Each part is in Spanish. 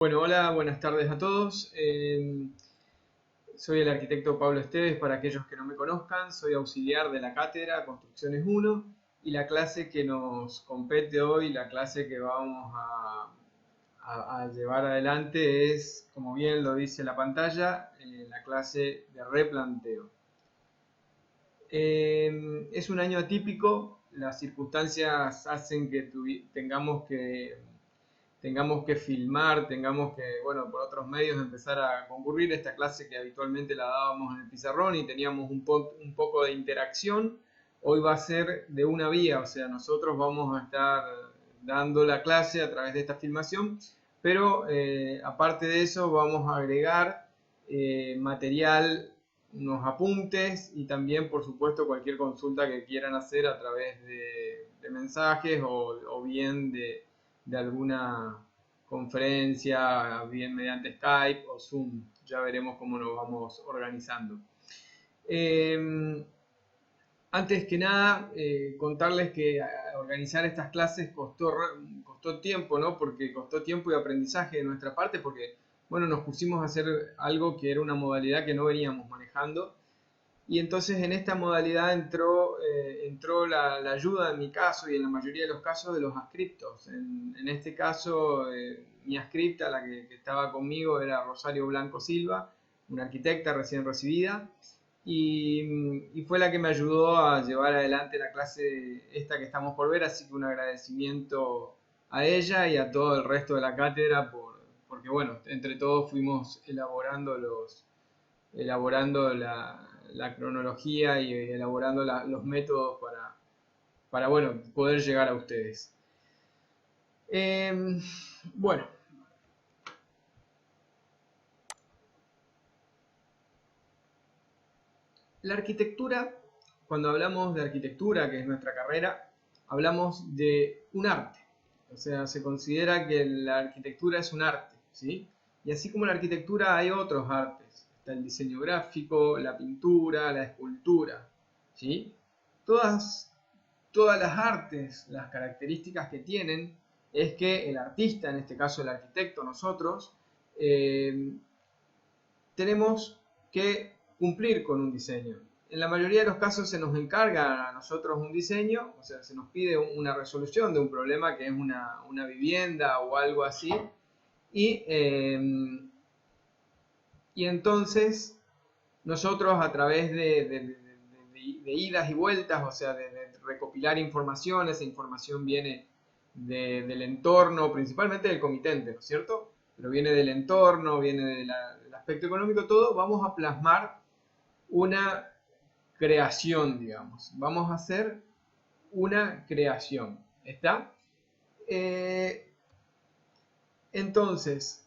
Bueno, hola, buenas tardes a todos. Soy el arquitecto Pablo Esteves, para aquellos que no me conozcan, soy auxiliar de la cátedra Construcciones 1 y la clase que nos compete hoy, la clase que vamos a llevar adelante es, como bien lo dice la pantalla, la clase de replanteo. Es un año atípico, las circunstancias hacen que tengamos que filmar, tengamos que, bueno, por otros medios empezar a concurrir a esta clase que habitualmente la dábamos en el pizarrón y teníamos un poco de interacción. Hoy va a ser de una vía, o sea, nosotros vamos a estar dando la clase a través de esta filmación, pero aparte de eso vamos a agregar material, unos apuntes y también, por supuesto, cualquier consulta que quieran hacer a través de mensajes o bien de alguna conferencia, bien mediante Skype o Zoom. Ya veremos cómo nos vamos organizando. Antes que nada, contarles que organizar estas clases costó tiempo, ¿no? Porque costó tiempo y aprendizaje de nuestra parte, porque, bueno, nos pusimos a hacer algo que era una modalidad que no veníamos manejando. Y entonces en esta modalidad entró la ayuda en mi caso y en la mayoría de los casos de los ascriptos. En este caso, mi ascripta, la que estaba conmigo, era Rosario Blanco Silva, una arquitecta recién recibida, y fue la que me ayudó a llevar adelante la clase esta que estamos por ver, así que un agradecimiento a ella y a todo el resto de la cátedra porque bueno, entre todos fuimos elaborando la cronología y elaborando los métodos para bueno, poder llegar a ustedes. Bueno, la arquitectura, cuando hablamos de arquitectura, que es nuestra carrera, hablamos de un arte. O sea, se considera que la arquitectura es un arte, ¿sí? Y así como la arquitectura hay otros artes. Está el diseño gráfico, la pintura, la escultura, ¿sí? Todas, todas las artes, las características que tienen es que el artista, en este caso el arquitecto, nosotros, eh, tenemos que cumplir con un diseño. En la mayoría de los casos se nos encarga a nosotros un diseño, o sea, se nos pide una resolución de un problema que es una vivienda o algo así, y, eh, y entonces nosotros a través de idas y vueltas, o sea, de recopilar información, esa información viene del entorno, principalmente del comitente, ¿no es cierto? Pero viene del entorno, viene del aspecto económico, todo, vamos a plasmar una creación, digamos. Vamos a hacer una creación. ¿Está? Eh, entonces,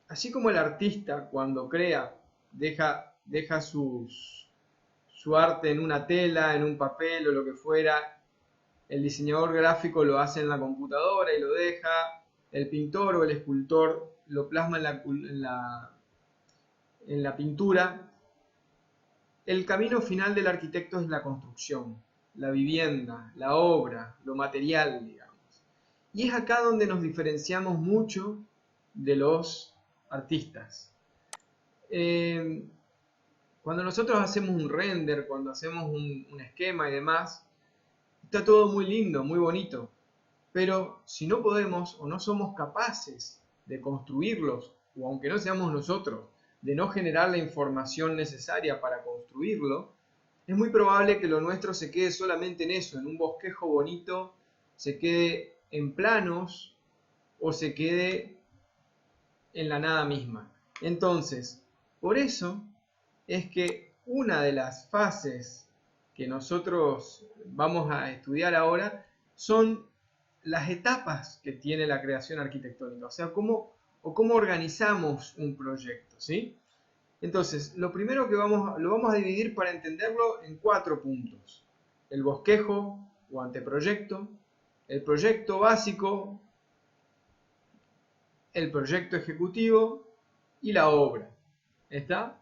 así como el artista cuando crea deja su arte en una tela, en un papel o lo que fuera, el diseñador gráfico lo hace en la computadora y lo deja, el pintor o el escultor lo plasma en la pintura. El camino final del arquitecto es la construcción, la vivienda, la obra, lo material, digamos. Y es acá donde nos diferenciamos mucho de los artistas. Eh, Cuando nosotros hacemos un render, cuando hacemos un esquema y demás, está todo muy lindo, muy bonito. Pero si no podemos o no somos capaces de construirlos, o aunque no seamos nosotros, de no generar la información necesaria para construirlo, es muy probable que lo nuestro se quede solamente en eso, en un bosquejo bonito, se quede en planos o se quede en la nada misma. Entonces, por eso es que una de las fases que nosotros vamos a estudiar ahora son las etapas que tiene la creación arquitectónica, o sea, cómo organizamos un proyecto, ¿sí? Entonces, lo primero que lo vamos a dividir para entenderlo en 4 puntos. El bosquejo o anteproyecto, el proyecto básico, el proyecto ejecutivo y la obra. ¿Está?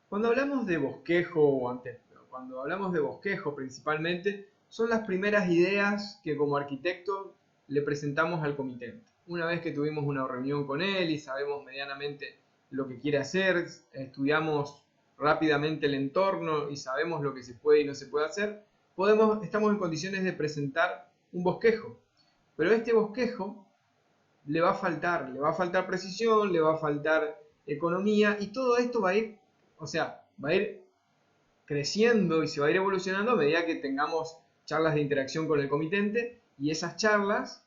Cuando hablamos de bosquejo cuando hablamos de bosquejo principalmente, son las primeras ideas que como arquitecto le presentamos al comitente. Una vez que tuvimos una reunión con él y sabemos medianamente lo que quiere hacer, estudiamos rápidamente el entorno y sabemos lo que se puede y no se puede hacer, estamos en condiciones de presentar un bosquejo. Pero este bosquejo le va a faltar precisión, le va a faltar economía, y todo esto va a ir creciendo y se va a ir evolucionando a medida que tengamos charlas de interacción con el comitente y esas charlas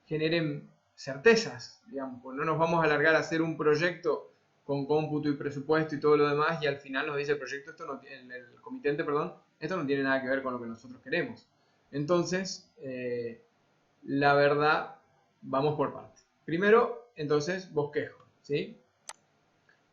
generen certezas, digamos, pues no nos vamos a alargar a hacer un proyecto con cómputo y presupuesto y todo lo demás y al final nos dice el proyecto, el comitente, perdón, esto no tiene nada que ver con lo que nosotros queremos. Entonces, la verdad, vamos por partes. Primero, entonces, bosquejo, ¿sí?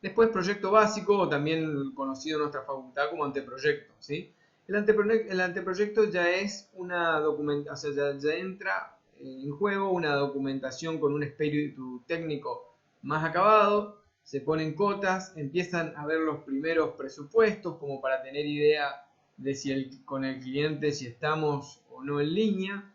Después, proyecto básico, o también conocido en nuestra facultad como anteproyecto, ¿sí? El anteproyecto ya es una documentación, o sea, ya entra en juego una documentación con un espíritu técnico más acabado, se ponen cotas, empiezan a ver los primeros presupuestos como para tener idea de si con el cliente si estamos o no en línea,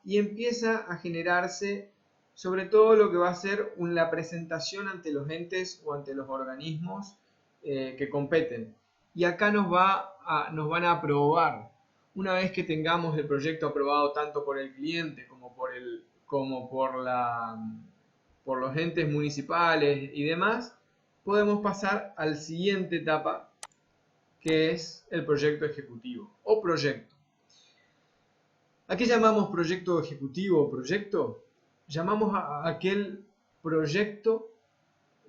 y empieza a generarse sobre todo lo que va a ser la presentación ante los entes o ante los organismos que competen. Y acá nos van a aprobar. Una vez que tengamos el proyecto aprobado tanto por el cliente como por los entes municipales y demás, podemos pasar a la siguiente etapa, que es el proyecto ejecutivo o proyecto. ¿A qué llamamos proyecto ejecutivo o proyecto? Llamamos a aquel proyecto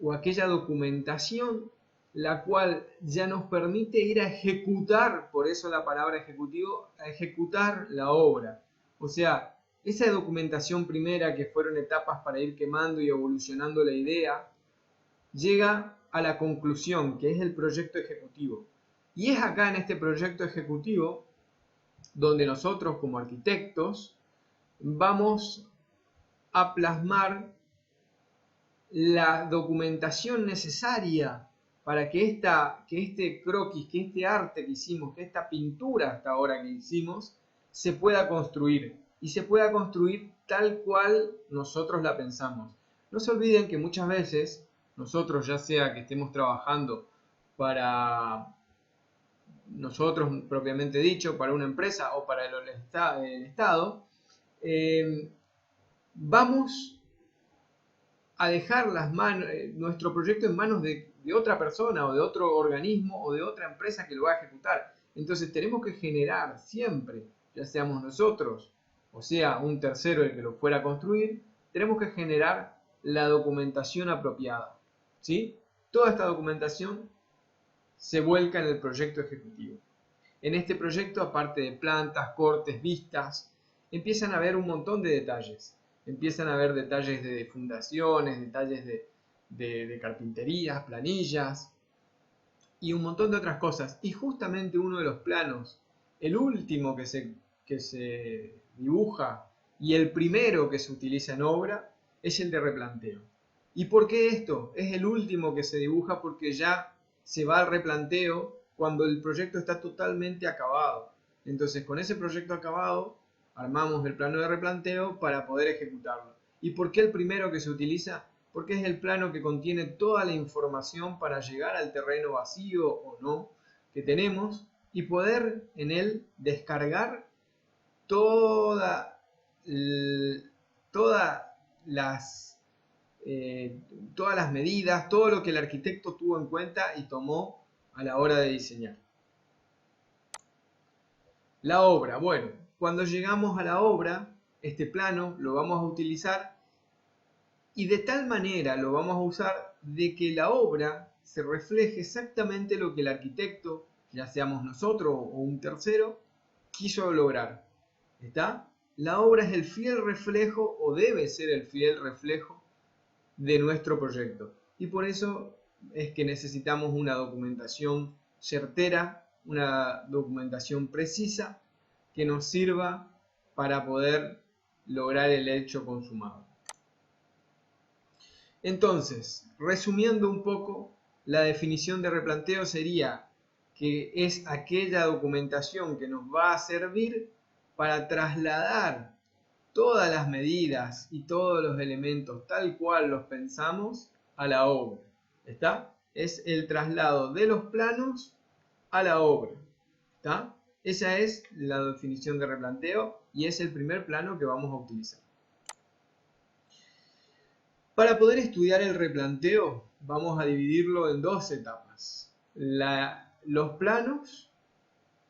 o aquella documentación la cual ya nos permite ir a ejecutar, por eso la palabra ejecutivo, a ejecutar la obra. O sea, esa documentación primera que fueron etapas para ir quemando y evolucionando la idea, llega a la conclusión, que es el proyecto ejecutivo. Y es acá en este proyecto ejecutivo donde nosotros como arquitectos vamos a plasmar la documentación necesaria para que este croquis, que este arte que hicimos, que esta pintura hasta ahora que hicimos, se pueda construir. Y se pueda construir tal cual nosotros la pensamos. No se olviden que muchas veces nosotros, ya sea que estemos trabajando para nosotros propiamente dicho, para una empresa o para el Estado, vamos a dejar nuestro proyecto en manos de otra persona o de otro organismo o de otra empresa que lo va a ejecutar. Entonces tenemos que generar siempre, ya seamos nosotros o sea un tercero el que lo fuera a construir, tenemos que generar la documentación apropiada, ¿sí? Toda esta documentación se vuelca en el proyecto ejecutivo. En este proyecto, aparte de plantas, cortes, vistas, empiezan a haber un montón de detalles. Empiezan a haber detalles de fundaciones, detalles de carpinterías, planillas y un montón de otras cosas. Y justamente uno de los planos, el último que se dibuja y el primero que se utiliza en obra, es el de replanteo. ¿Y por qué esto? Es el último que se dibuja porque ya se va al replanteo cuando el proyecto está totalmente acabado. Entonces, con ese proyecto acabado, armamos el plano de replanteo para poder ejecutarlo. ¿Y por qué el primero que se utiliza? Porque es el plano que contiene toda la información para llegar al terreno vacío o no que tenemos y poder en él descargar todas las medidas, todo lo que el arquitecto tuvo en cuenta y tomó a la hora de diseñar. La obra, bueno, cuando llegamos a la obra, este plano lo vamos a utilizar y de tal manera lo vamos a usar de que la obra se refleje exactamente lo que el arquitecto, ya seamos nosotros o un tercero, quiso lograr. ¿Está? La obra es el fiel reflejo o debe ser el fiel reflejo de nuestro proyecto. Y por eso es que necesitamos una documentación certera, una documentación precisa que nos sirva para poder lograr el hecho consumado. Entonces, resumiendo un poco, la definición de replanteo sería que es aquella documentación que nos va a servir para trasladar todas las medidas y todos los elementos tal cual los pensamos a la obra. ¿Está? Es el traslado de los planos a la obra. ¿Está? Esa es la definición de replanteo y es el primer plano que vamos a utilizar. Para poder estudiar el replanteo vamos a dividirlo en dos etapas. Los planos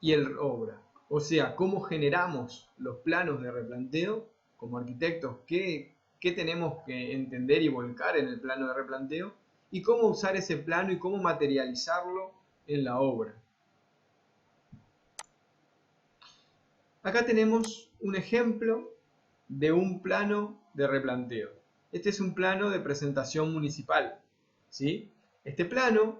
y el obra. O sea, cómo generamos los planos de replanteo como arquitectos, qué tenemos que entender y volcar en el plano de replanteo y cómo usar ese plano y cómo materializarlo en la obra. Acá tenemos un ejemplo de un plano de replanteo. Este es un plano de presentación municipal, ¿sí? Este plano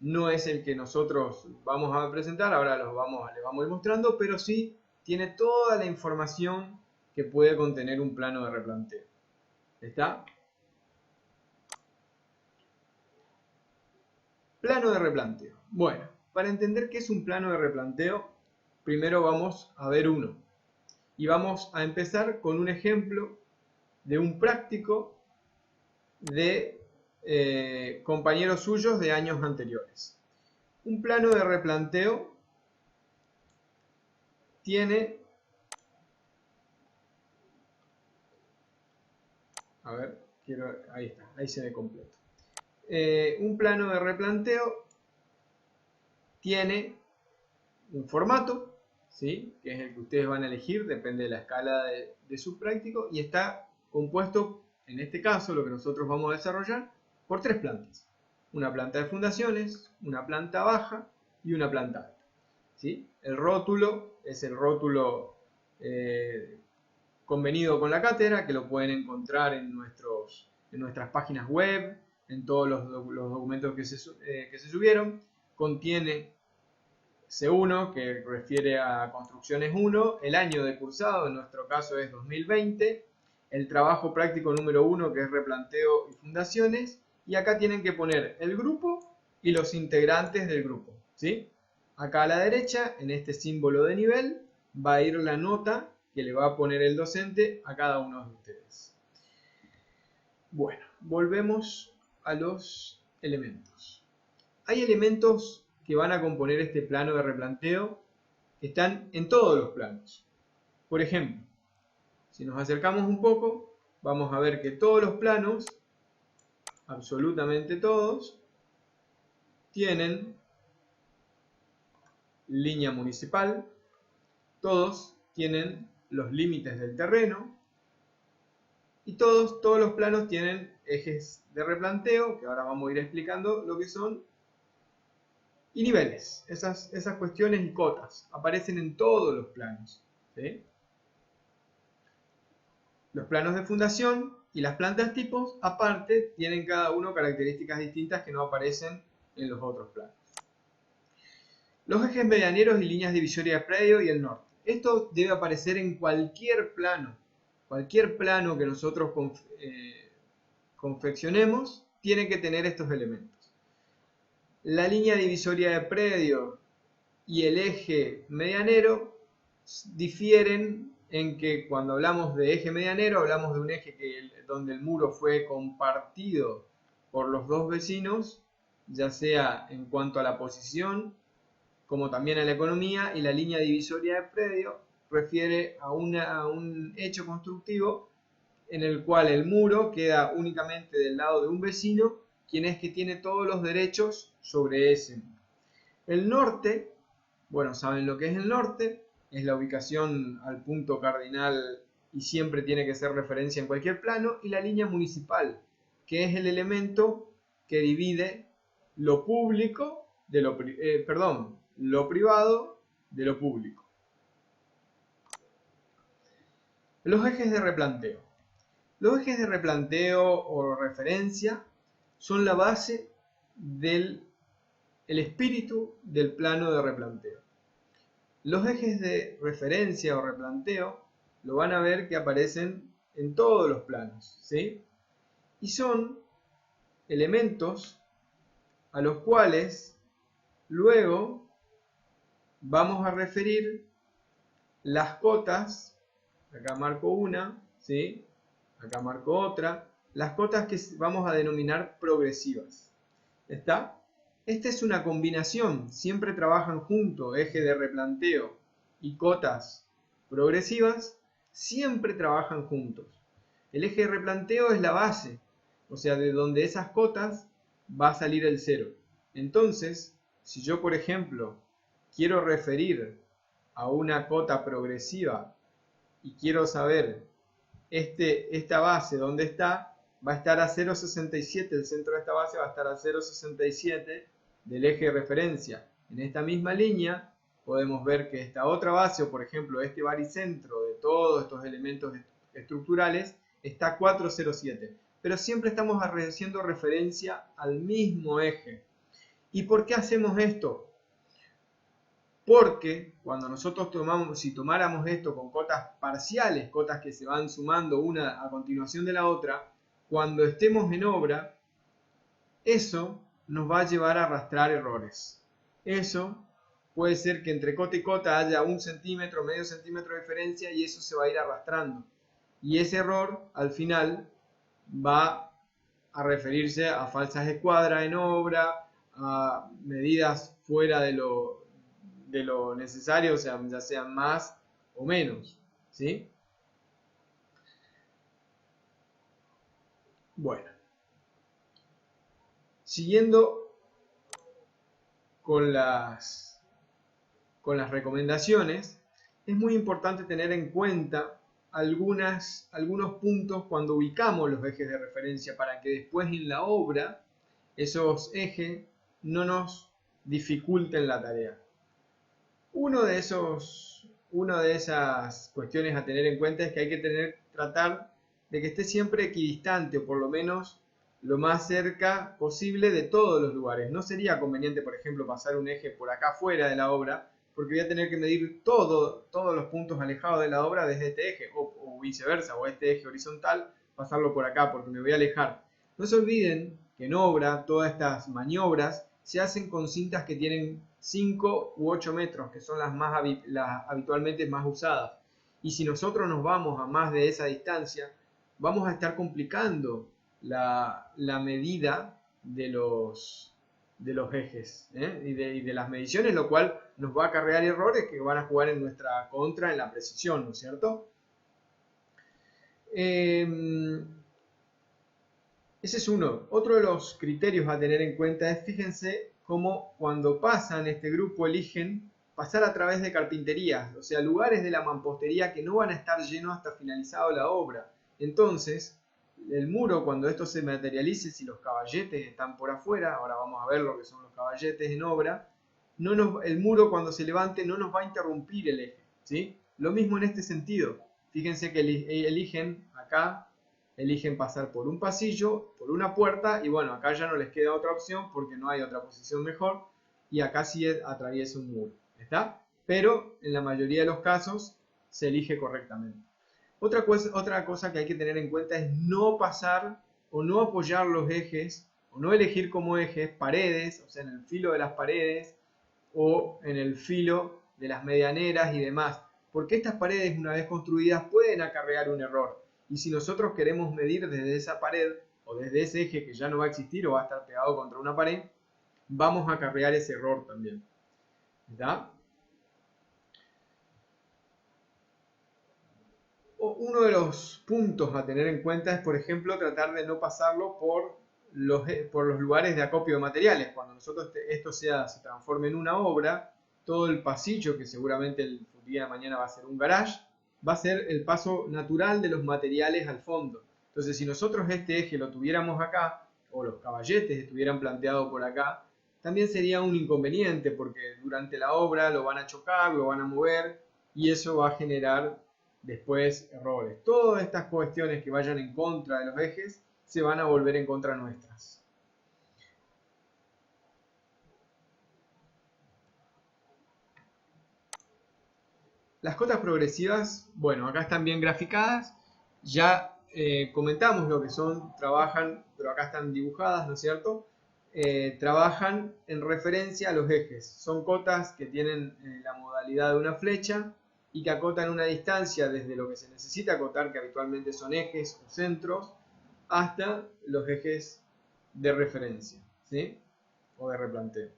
no es el que nosotros vamos a presentar, ahora les vamos a ir mostrando, pero sí tiene toda la información que puede contener un plano de replanteo. ¿Está? Plano de replanteo. Bueno, para entender qué es un plano de replanteo, primero vamos a ver uno. Y vamos a empezar con un ejemplo de un práctico de compañeros suyos de años anteriores. Un plano de replanteo tiene, a ver, ahí está, ahí se ve completo. Un plano de replanteo tiene un formato, ¿sí? Que es el que ustedes van a elegir, depende de la escala de su práctico, y está compuesto, en este caso, lo que nosotros vamos a desarrollar, por tres plantas. Una planta de fundaciones, una planta baja y una planta alta. ¿Sí? El rótulo es el rótulo convenido con la cátedra, que lo pueden encontrar en nuestras páginas web, en todos los documentos que se subieron. Contiene C1, que refiere a construcciones 1, el año de cursado, en nuestro caso es 2020, el trabajo práctico número 1, que es replanteo y fundaciones, y acá tienen que poner el grupo y los integrantes del grupo, ¿sí? Acá a la derecha, en este símbolo de nivel, va a ir la nota que le va a poner el docente a cada uno de ustedes. Bueno, volvemos a los elementos. Hay elementos que van a componer este plano de replanteo que están en todos los planos. Por ejemplo, si nos acercamos un poco, vamos a ver que todos los planos, absolutamente todos, tienen línea municipal, todos tienen los límites del terreno y todos los planos tienen ejes de replanteo, que ahora vamos a ir explicando lo que son, y niveles. Esas cuestiones y cotas aparecen en todos los planos, ¿sí? Los planos de fundación y las plantas tipos, aparte, tienen cada uno características distintas que no aparecen en los otros planos. Los ejes medianeros y líneas divisorias de predio y el norte. Esto debe aparecer en cualquier plano. Cualquier plano que nosotros confeccionemos tiene que tener estos elementos. La línea divisoria de predio y el eje medianero difieren en que cuando hablamos de eje medianero hablamos de un eje donde el muro fue compartido por los dos vecinos, ya sea en cuanto a la posición como también a la economía, y la línea divisoria de predio refiere a un hecho constructivo en el cual el muro queda únicamente del lado de un vecino, quien es que tiene todos los derechos sobre ese muro. El norte, bueno, saben lo que es el norte, es la ubicación al punto cardinal y siempre tiene que ser referencia en cualquier plano, y la línea municipal, que es el elemento que divide lo público de lo privado de lo público. Los ejes de replanteo. Los ejes de replanteo o referencia son la base del espíritu del plano de replanteo. Los ejes de referencia o replanteo lo van a ver que aparecen en todos los planos, ¿sí? Y son elementos a los cuales luego vamos a referir las cotas. Acá marco una, ¿sí? Acá marco otra. Las cotas que vamos a denominar progresivas. ¿Está? Esta es una combinación, siempre trabajan juntos, eje de replanteo y cotas progresivas, siempre trabajan juntos. El eje de replanteo es la base, o sea, de donde esas cotas va a salir el cero. Entonces, si yo, por ejemplo, quiero referir a una cota progresiva y quiero saber esta base dónde está, va a estar a 0,67, el centro de esta base va a estar a 0,67 del eje de referencia. En esta misma línea podemos ver que esta otra base, o por ejemplo este baricentro de todos estos elementos estructurales, está a 4,07. Pero siempre estamos haciendo referencia al mismo eje. ¿Y por qué hacemos esto? Porque cuando nosotros si tomáramos esto con cotas parciales, cotas que se van sumando una a continuación de la otra, cuando estemos en obra, eso nos va a llevar a arrastrar errores. Eso puede ser que entre cota y cota haya 1 centímetro, medio centímetro de diferencia y eso se va a ir arrastrando. Y ese error al final va a referirse a falsas escuadras en obra, a medidas fuera de lo necesario, o sea, ya sean más o menos, ¿sí? Bueno, siguiendo con las recomendaciones, es muy importante tener en cuenta algunos puntos cuando ubicamos los ejes de referencia para que después en la obra esos ejes no nos dificulten la tarea. Una de esas cuestiones a tener en cuenta es que hay que tratar de que esté siempre equidistante o por lo menos lo más cerca posible de todos los lugares. No sería conveniente, por ejemplo, pasar un eje por acá fuera de la obra, porque voy a tener que medir todos los puntos alejados de la obra desde este eje, o viceversa, o este eje horizontal, pasarlo por acá, porque me voy a alejar. No se olviden que en obra todas estas maniobras se hacen con cintas que tienen 5 u 8 metros, que son las habitualmente más usadas. Y si nosotros nos vamos a más de esa distancia, vamos a estar complicando la medida de los ejes y de las mediciones, lo cual nos va a acarrear errores que van a jugar en nuestra contra en la precisión, ¿no es cierto? Ese es uno. Otro de los criterios a tener en cuenta es, fíjense, cómo cuando pasan este grupo eligen pasar a través de carpinterías, o sea, lugares de la mampostería que no van a estar llenos hasta finalizado la obra. Entonces, el muro, cuando esto se materialice, si los caballetes están por afuera, ahora vamos a ver lo que son los caballetes en obra, el muro cuando se levante no nos va a interrumpir el eje, ¿sí? Lo mismo en este sentido. Fíjense que eligen acá, eligen pasar por un pasillo, por una puerta, y bueno, acá ya no les queda otra opción porque no hay otra posición mejor, y acá sí atraviesa un muro, ¿está? Pero en la mayoría de los casos se elige correctamente. Otra cosa que hay que tener en cuenta es no pasar o no apoyar los ejes, o no elegir como ejes paredes, o sea, en el filo de las paredes, o en el filo de las medianeras y demás, porque estas paredes una vez construidas pueden acarrear un error. Y si nosotros queremos medir desde esa pared o desde ese eje que ya no va a existir o va a estar pegado contra una pared, vamos a acarrear ese error también. ¿Está? Uno de los puntos a tener en cuenta es, por ejemplo, tratar de no pasarlo por los lugares de acopio de materiales. Cuando nosotros esto se transforme en una obra, todo el pasillo, que seguramente el día de mañana va a ser un garage, va a ser el paso natural de los materiales al fondo. Entonces, si nosotros este eje lo tuviéramos acá, o los caballetes estuvieran planteados por acá, también sería un inconveniente, porque durante la obra lo van a chocar, lo van a mover, y eso va a generar después errores. Todas estas cuestiones que vayan en contra de los ejes se van a volver en contra nuestras. Las cotas progresivas, bueno, acá están bien graficadas. Ya comentamos lo que son, trabajan, pero acá están dibujadas, ¿no es cierto? Trabajan en referencia a los ejes. Son cotas que tienen la modalidad de una flecha y que acotan una distancia desde lo que se necesita acotar, que habitualmente son ejes o centros, hasta los ejes de referencia, ¿sí? O de replanteo.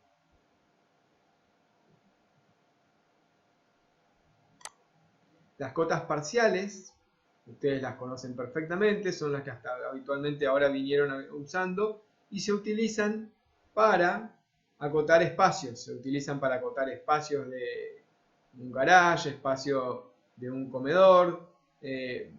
Las cotas parciales, ustedes las conocen perfectamente, son las que hasta habitualmente ahora vinieron usando y se utilizan para acotar espacios. Se utilizan para acotar espacios de un garage, espacio de un comedor,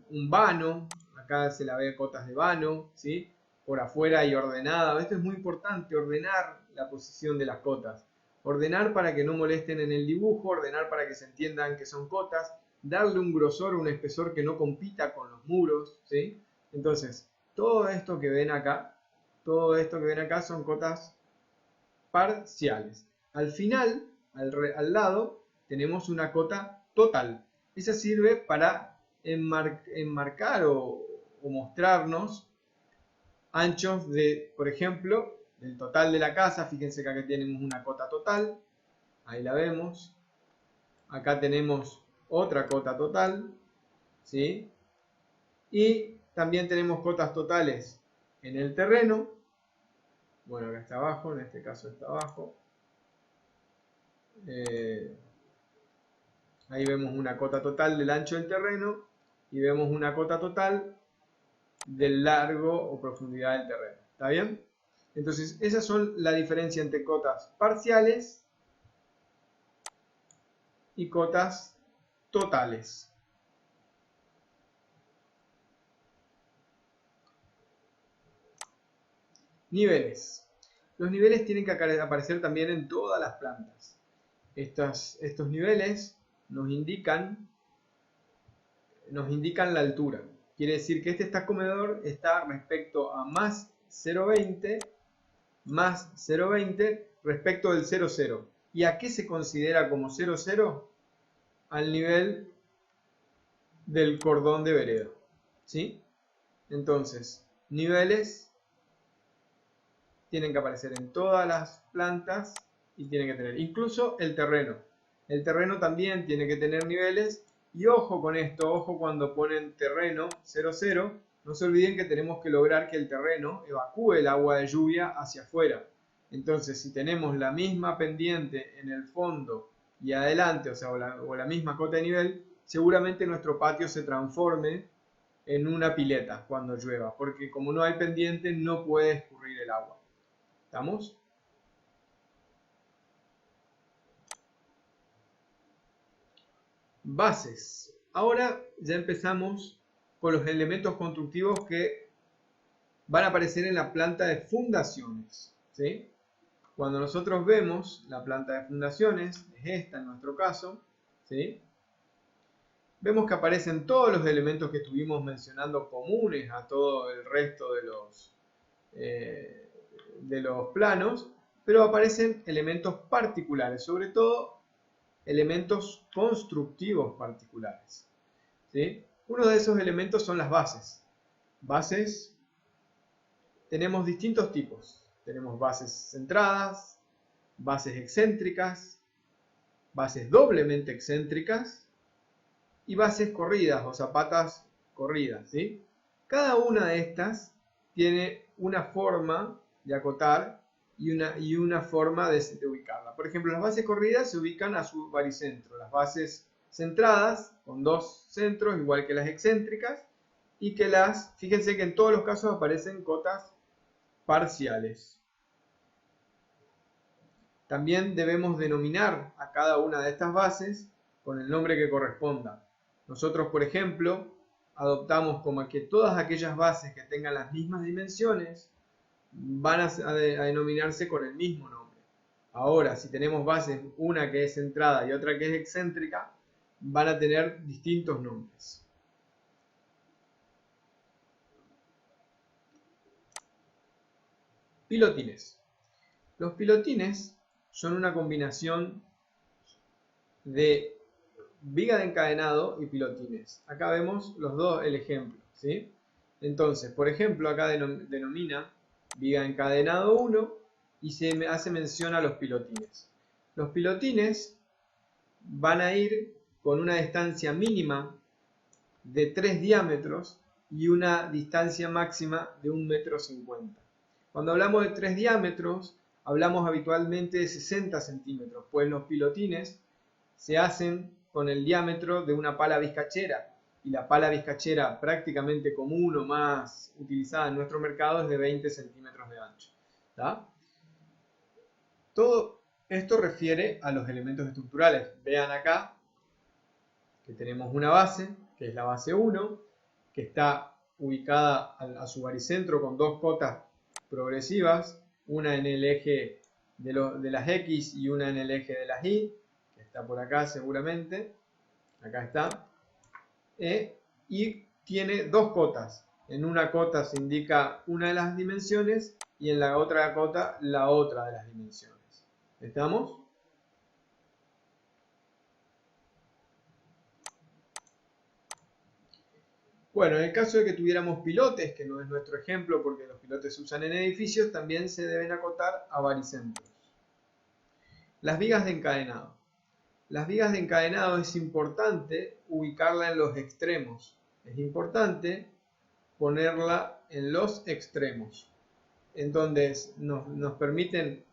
un vano. Acá se la ve cotas de vano, ¿sí? Por afuera y ordenada. Esto es muy importante, ordenar la posición de las cotas. Ordenar para que no molesten en el dibujo, ordenar para que se entiendan que son cotas, darle un grosor o un espesor que no compita con los muros, ¿sí? Entonces, todo esto que ven acá son cotas parciales. Al final, al lado, tenemos una cota total. Esa sirve para enmarcar o mostrarnos anchos de, por ejemplo, del total de la casa. Fíjense que acá tenemos una cota total, ahí la vemos. Acá tenemos otra cota total, ¿sí? Y también tenemos cotas totales en el terreno. Bueno, acá está abajo, en este caso está abajo. Ahí vemos una cota total del ancho del terreno y vemos una cota total del largo o profundidad del terreno. ¿Está bien? Entonces, esas son la diferencia entre cotas parciales y cotas totales. Niveles. Los niveles tienen que aparecer también en todas las plantas. Estos niveles nos indican la altura. Quiere decir que este comedor está respecto a más 0,20 respecto del 0,0. ¿Y a qué se considera como 0,0? Al nivel del cordón de vereda, ¿sí? Entonces, niveles tienen que aparecer en todas las plantas y tienen que tener, incluso el terreno. El terreno también tiene que tener niveles y ojo con esto, ojo cuando ponen terreno 0,0, no se olviden que tenemos que lograr que el terreno evacúe el agua de lluvia hacia afuera. Entonces, si tenemos la misma pendiente en el fondo y adelante, o la misma cota de nivel, seguramente nuestro patio se transforme en una pileta cuando llueva, porque como no hay pendiente no puede escurrir el agua. ¿Estamos? Bases. Ahora ya empezamos con los elementos constructivos que van a aparecer en la planta de fundaciones, ¿sí? Cuando nosotros vemos la planta de fundaciones, es esta en nuestro caso, ¿sí? Vemos que aparecen todos los elementos que estuvimos mencionando comunes a todo el resto de los planos, pero aparecen elementos particulares, sobre todo elementos constructivos particulares, ¿sí? Uno de esos elementos son las bases. Bases tenemos distintos tipos. Tenemos bases centradas, bases excéntricas, bases doblemente excéntricas y bases corridas o zapatas corridas, ¿sí? Cada una de estas tiene una forma de acotar y una forma de ubicarla. Por ejemplo, las bases corridas se ubican a su baricentro. Las bases centradas, con dos centros, igual que las excéntricas, y que fíjense que en todos los casos aparecen cotas parciales. También debemos denominar a cada una de estas bases con el nombre que corresponda. Nosotros, por ejemplo, adoptamos como que todas aquellas bases que tengan las mismas dimensiones van a denominarse con el mismo nombre. Ahora, si tenemos bases, una que es centrada y otra que es excéntrica, van a tener distintos nombres. Pilotines. Los pilotines son una combinación de viga de encadenado y pilotines. Acá vemos el ejemplo, ¿sí? Entonces, por ejemplo, acá denomina viga de encadenado 1 y se hace mención a los pilotines. Los pilotines van a ir con una distancia mínima de 3 diámetros y una distancia máxima de 1,50 m. Cuando hablamos de 3 diámetros, hablamos habitualmente de 60 centímetros, pues los pilotines se hacen con el diámetro de una pala vizcachera, y la pala vizcachera prácticamente común o más utilizada en nuestro mercado es de 20 centímetros de ancho. ¿Tá? Todo esto refiere a los elementos estructurales. Vean acá que tenemos una base, que es la base 1, que está ubicada a su baricentro con dos cotas progresivas, una en el eje de las X y una en el eje de las Y, que está por acá seguramente, acá está, y tiene dos cotas. En una cota se indica una de las dimensiones y en la otra cota la otra de las dimensiones. ¿Estamos? Bueno, en el caso de que tuviéramos pilotes, que no es nuestro ejemplo porque los pilotes se usan en edificios, también se deben acotar a baricentros. Las vigas de encadenado. Las vigas de encadenado es importante ubicarla en los extremos. Es importante ponerla en los extremos, en donde nos permiten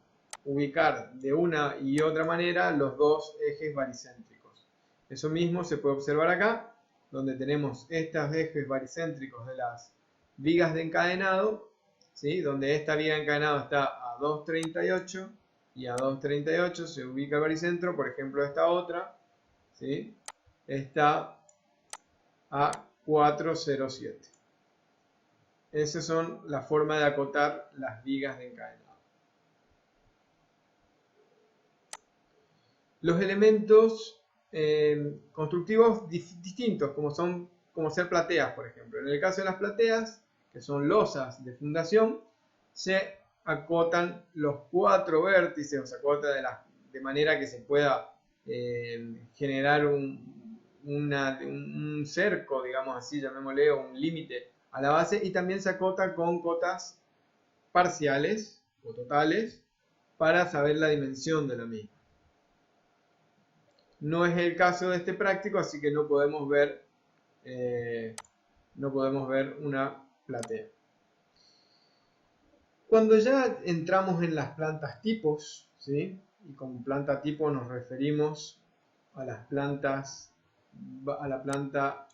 ubicar de una y otra manera los dos ejes baricéntricos. Eso mismo se puede observar acá, donde tenemos estos ejes baricéntricos de las vigas de encadenado, ¿sí? Donde esta viga de encadenado está a 2,38 y a 2,38 se ubica el baricentro. Por ejemplo, esta otra, ¿sí? Está a 4,07. Esas son las formas de acotar las vigas de encadenado. Los elementos constructivos distintos, como ser plateas, por ejemplo. En el caso de las plateas, que son losas de fundación, se acotan los 4 vértices, o se acota de manera que se pueda generar un cerco, digamos así, llamémosle, o un límite a la base, y también se acota con cotas parciales o totales para saber la dimensión de la misma. No es el caso de este práctico, así que no podemos ver una platea. Cuando ya entramos en las plantas tipos, ¿sí? Y con planta tipo nos referimos a las plantas, a la planta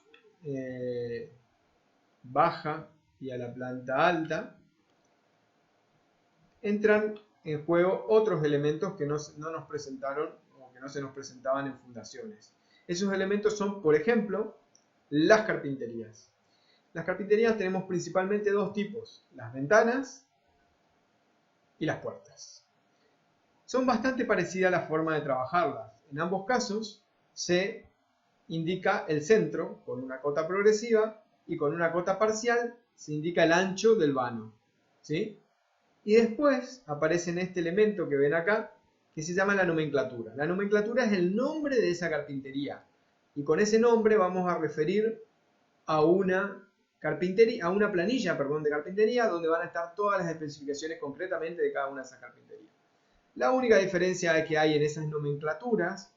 baja y a la planta alta, entran en juego otros elementos que no nos presentaron o que no se nos presentaban en fundaciones. Esos elementos son, por ejemplo, las carpinterías. Las carpinterías tenemos principalmente dos tipos: las ventanas y las puertas. Son bastante parecidas la forma de trabajarlas. En ambos casos se indica el centro con una cota progresiva y con una cota parcial se indica el ancho del vano, ¿sí? Y después aparece este elemento que ven acá, que se llama la nomenclatura. La nomenclatura es el nombre de esa carpintería. Y con ese nombre vamos a referir a una carpintería, a una planilla, de carpintería, donde van a estar todas las especificaciones concretamente de cada una de esas carpinterías. La única diferencia que hay en esas nomenclaturas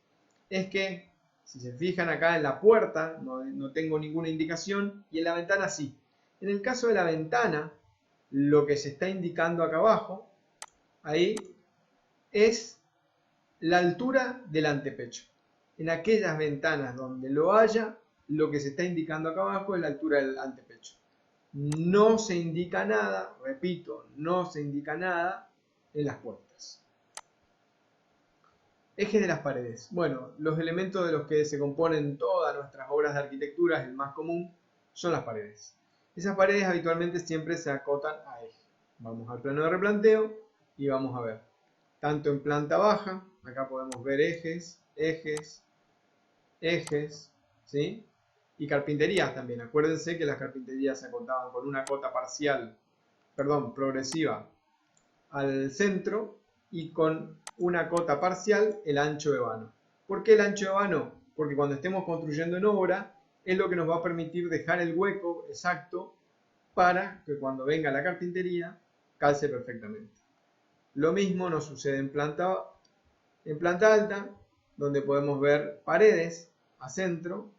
es que, si se fijan acá en la puerta, no tengo ninguna indicación, y en la ventana sí. En el caso de la ventana, lo que se está indicando acá abajo, ahí, es la altura del antepecho. En aquellas ventanas donde lo haya, lo que se está indicando acá abajo es la altura del antepecho. No se indica nada, repito, no se indica nada en las puertas. Ejes de las paredes. Bueno, los elementos de los que se componen todas nuestras obras de arquitectura, el más común, son las paredes. Esas paredes habitualmente siempre se acotan a eje. Vamos al plano de replanteo y vamos a ver. Tanto en planta baja, acá podemos ver ejes, ¿sí? Y carpinterías también. Acuérdense que las carpinterías se acotaban con una cota progresiva al centro y con una cota parcial el ancho de vano. ¿Por qué el ancho de vano? Porque cuando estemos construyendo en obra es lo que nos va a permitir dejar el hueco exacto para que cuando venga la carpintería calce perfectamente. Lo mismo nos sucede en planta alta, donde podemos ver paredes a centro,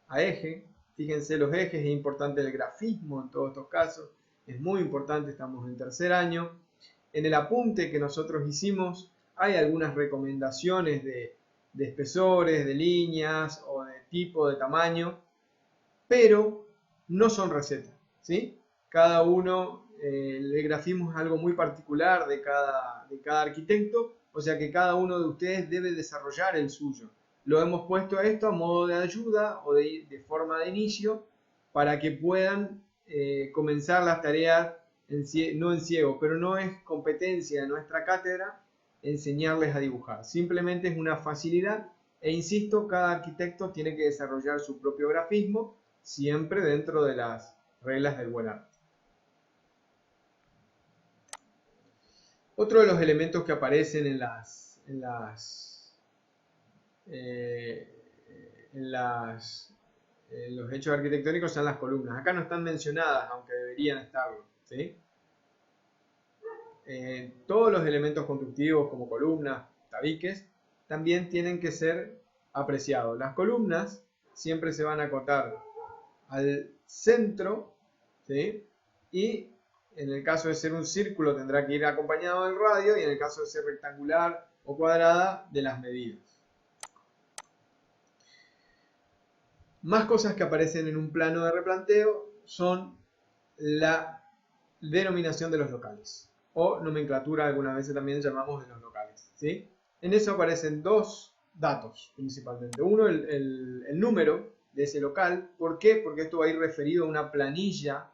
a eje. Fíjense los ejes, es importante el grafismo en todos estos casos, es muy importante, estamos en tercer año. En el apunte que nosotros hicimos hay algunas recomendaciones de espesores, de líneas o de tipo, de tamaño, pero no son recetas, ¿sí? Cada uno, el grafismo es algo muy particular de cada arquitecto, o sea que cada uno de ustedes debe desarrollar el suyo. Lo hemos puesto a esto a modo de ayuda o de forma de inicio para que puedan comenzar las tareas, no en ciego, pero no es competencia de nuestra cátedra enseñarles a dibujar. Simplemente es una facilidad e insisto, cada arquitecto tiene que desarrollar su propio grafismo siempre dentro de las reglas del buen arte. Otro de los elementos que aparecen en los hechos arquitectónicos son las columnas. Acá no están mencionadas, aunque deberían estarlo, ¿sí? Todos los elementos constructivos como columnas, tabiques, también tienen que ser apreciados. Las columnas siempre se van a acotar al centro, ¿sí? Y en el caso de ser un círculo tendrá que ir acompañado del radio y en el caso de ser rectangular o cuadrada de las medidas. Más cosas que aparecen en un plano de replanteo son la denominación de los locales o nomenclatura, algunas veces también llamamos de los locales, ¿sí? En eso aparecen dos datos principalmente. Uno, el número de ese local. ¿Por qué? Porque esto va a ir referido a una planilla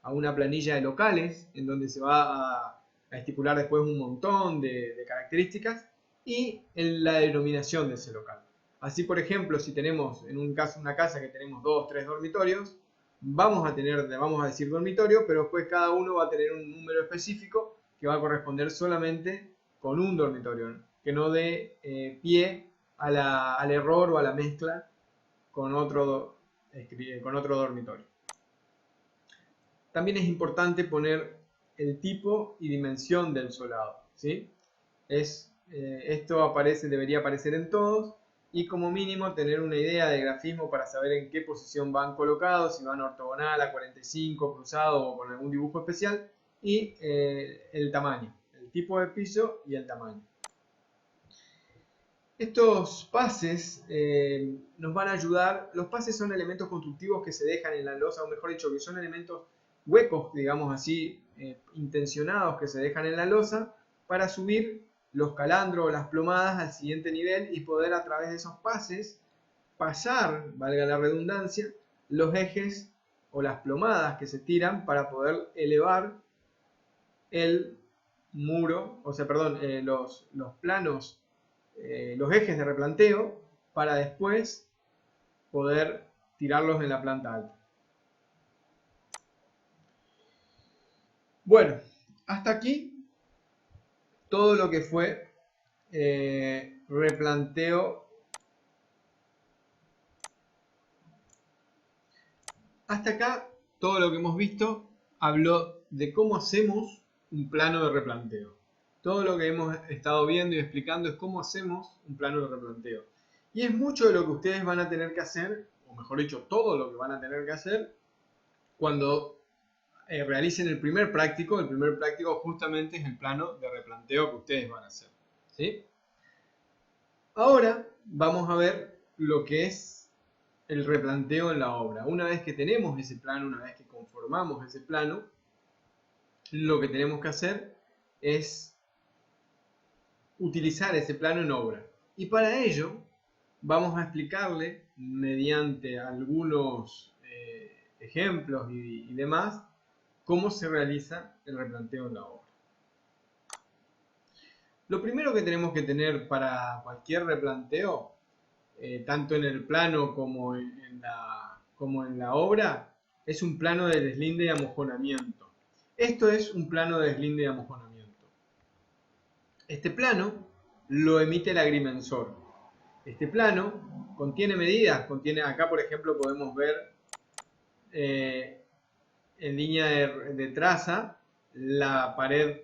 de locales, en donde se va a estipular después un montón de características y en la denominación de ese local. Así, por ejemplo, si tenemos en un caso una casa que tenemos 2, 3 dormitorios, vamos a decir dormitorio, pero después cada uno va a tener un número específico que va a corresponder solamente con un dormitorio, que no dé pie al error o a la mezcla con otro dormitorio. También es importante poner el tipo y dimensión del solado, ¿sí? Esto debería aparecer en todos y como mínimo tener una idea de grafismo para saber en qué posición van colocados, si van ortogonal, a 45, cruzado o con algún dibujo especial, y el tamaño, el tipo de piso y el tamaño. Estos pases nos van a ayudar. Los pases son elementos constructivos que se dejan en la losa, o mejor dicho, que son elementos huecos, digamos así, intencionados que se dejan en la losa para subir los calandros o las plomadas al siguiente nivel y poder a través de esos pases pasar, valga la redundancia, los ejes o las plomadas que se tiran para poder elevar el muro, o sea, perdón, los planos, los ejes de replanteo para después poder tirarlos en la planta alta. Bueno, hasta aquí todo lo que fue replanteo. Hasta acá todo lo que hemos visto habló de cómo hacemos un plano de replanteo. Todo lo que hemos estado viendo y explicando es cómo hacemos un plano de replanteo. Y es mucho de lo que ustedes van a tener que hacer, o mejor dicho, todo lo que van a tener que hacer cuando realicen el primer práctico. El primer práctico justamente es el plano de replanteo que ustedes van a hacer, ¿sí? Ahora vamos a ver lo que es el replanteo en la obra. Una vez que tenemos ese plano, una vez que conformamos ese plano, lo que tenemos que hacer es utilizar ese plano en obra. Y para ello vamos a explicarle mediante algunos ejemplos y demás cómo se realiza el replanteo en la obra. Lo primero que tenemos que tener para cualquier replanteo, tanto en el plano como en la obra, es un plano de deslinde y amojonamiento. Esto es un plano de deslinde y amojonamiento. Este plano lo emite el agrimensor. Este plano contiene medidas, acá por ejemplo podemos ver en línea de traza la pared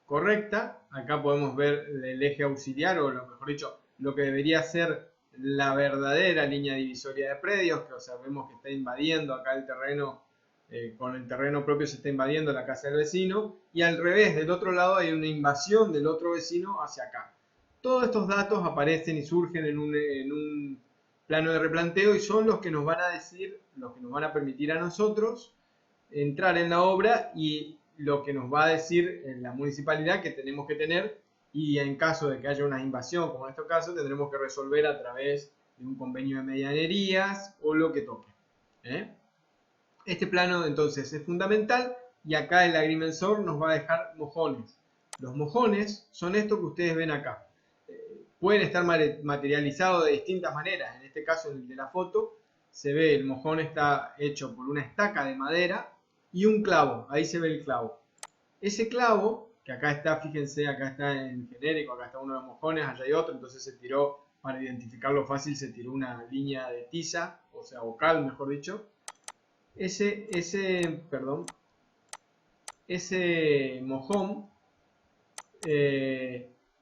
correcta. Acá podemos ver el eje auxiliar, o lo mejor dicho, lo que debería ser la verdadera línea divisoria de predios, que observemos que está invadiendo acá el terreno, con el terreno propio se está invadiendo la casa del vecino, y al revés, del otro lado hay una invasión del otro vecino hacia acá. Todos estos datos aparecen y surgen en un plano de replanteo y son los que nos van a decir, los que nos van a permitir a nosotros entrar en la obra y lo que nos va a decir en la municipalidad que tenemos que tener, y en caso de que haya una invasión, como en este caso, tendremos que resolver a través de un convenio de medianerías o lo que toque. Este plano entonces es fundamental y acá el agrimensor nos va a dejar mojones. Los mojones son estos que ustedes ven acá. Pueden estar materializados de distintas maneras. En este caso, en el de la foto, se ve el mojón está hecho por una estaca de madera y un clavo. Ahí se ve el clavo. Ese clavo, que acá está, fíjense, acá está en genérico, acá está uno de los mojones, allá hay otro, entonces se tiró, para identificarlo fácil, se tiró una línea de tiza, o sea, vocal, mejor dicho. Ese mojón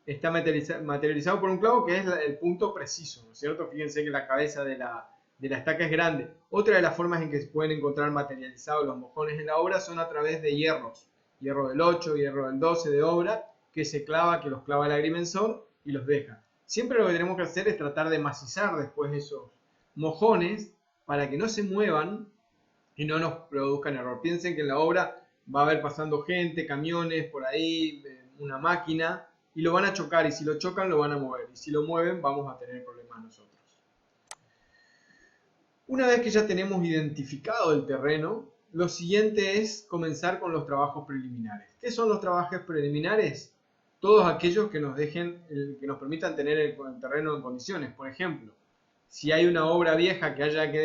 está materializado por un clavo que es el punto preciso, ¿no es cierto? Fíjense que la cabeza de la estaca es grande. Otra de las formas en que se pueden encontrar materializados los mojones en la obra son a través de hierros. Hierro del 8, hierro del 12 de obra, que los clava el agrimensor y los deja. Siempre lo que tenemos que hacer es tratar de macizar después esos mojones para que no se muevan y no nos produzcan error. Piensen que en la obra va a haber pasando gente, camiones, por ahí, una máquina, y lo van a chocar, y si lo chocan lo van a mover, y si lo mueven vamos a tener problemas nosotros. Una vez que ya tenemos identificado el terreno, lo siguiente es comenzar con los trabajos preliminares. ¿Qué son los trabajos preliminares? Todos aquellos que nos permitan tener el terreno en condiciones. Por ejemplo, si hay una obra vieja que haya que